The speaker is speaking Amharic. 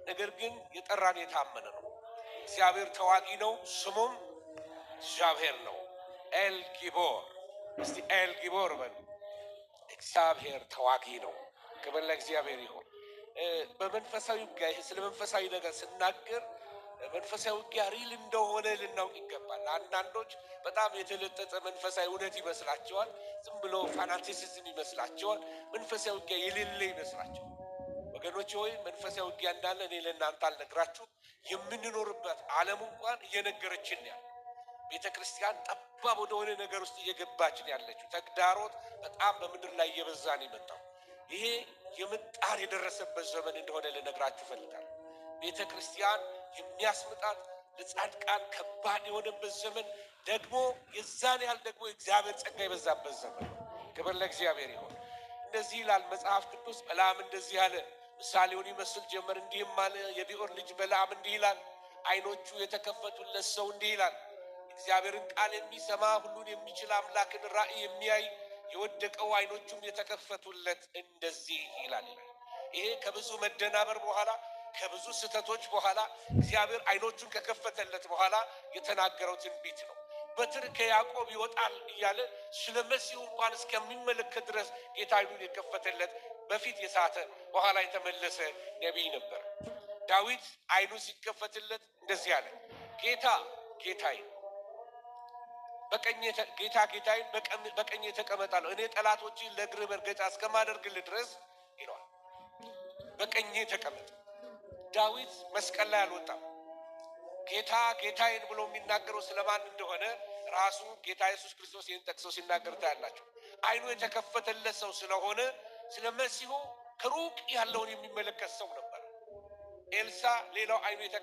ነገር ግን የጠራን የታመነ ነው። እግዚአብሔር ተዋጊ ነው፣ ስሙም እግዚአብሔር ነው። ኤል ጊቦር። እስቲ ኤል ጊቦር በሉ። እግዚአብሔር ተዋጊ ነው። ክብር ለእግዚአብሔር ይሁን። በመንፈሳዊ ውጊያ ስለ መንፈሳዊ ነገር ስናገር መንፈሳዊ ውጊያ ሪል እንደሆነ ልናውቅ ይገባል። አንዳንዶች በጣም የተለጠጠ መንፈሳዊ እውነት ይመስላቸዋል። ዝም ብሎ ፋናቲሲዝም ይመስላቸዋል። መንፈሳዊ ውጊያ የሌለ ይመስላቸዋል። ወገኖች ሆይ መንፈሳዊ ውጊያ እንዳለ እኔ ለእናንተ አልነግራችሁም። የምንኖርበት ዓለም እንኳን እየነገረችን ያለ ቤተ ክርስቲያን ጠባብ ወደሆነ ነገር ውስጥ እየገባችን ያለችው ተግዳሮት በጣም በምድር ላይ እየበዛን የመጣው ይሄ የምጣር የደረሰበት ዘመን እንደሆነ ልነግራችሁ እፈልጋለሁ። ቤተ ክርስቲያን የሚያስምጣት ለጻድቃን ከባድ የሆነበት ዘመን ደግሞ የዛን ያህል ደግሞ እግዚአብሔር ጸጋ የበዛበት ዘመን ነው። ክብር ለእግዚአብሔር ይሁን። እንደዚህ ይላል መጽሐፍ ቅዱስ። በለዓም እንደዚህ አለ፣ ምሳሌውን ይመስል ጀመር እንዲህም አለ። የቢዖር ልጅ በለዓም እንዲህ ይላል፣ ዓይኖቹ የተከፈቱለት ሰው እንዲህ ይላል፣ እግዚአብሔርን ቃል የሚሰማ ሁሉን የሚችል አምላክን ራእይ የሚያይ የወደቀው ዓይኖቹም የተከፈቱለት እንደዚህ ይላል። ይሄ ከብዙ መደናበር በኋላ ከብዙ ስህተቶች በኋላ እግዚአብሔር ዓይኖቹን ከከፈተለት በኋላ የተናገረው ትንቢት ነው። በትር ከያዕቆብ ይወጣል እያለ ስለ መሲሁ እንኳን እስከሚመለከት ድረስ ጌታ ዓይኑን የከፈተለት በፊት የሳተ በኋላ የተመለሰ ነቢይ ነበር። ዳዊት ዓይኑ ሲከፈትለት እንደዚህ አለ፣ ጌታ ጌታዬ በቀኜ ተቀመጣለሁ፣ እኔ ጠላቶችን ለእግር መርገጫ እስከማደርግልህ ድረስ ይለዋል። በቀኜ ተቀመጥ። ዳዊት መስቀል ላይ አልወጣም። ጌታ ጌታዬን ብሎ የሚናገረው ስለማን እንደሆነ ራሱ ጌታ ኢየሱስ ክርስቶስ ይህን ጠቅሶ ሲናገር ታያላችሁ። ዓይኑ የተከፈተለት ሰው ስለሆነ ስለ መሲሁ ከሩቅ ያለውን የሚመለከት ሰው ነበር። ኤልሳ ሌላው ዓይኑ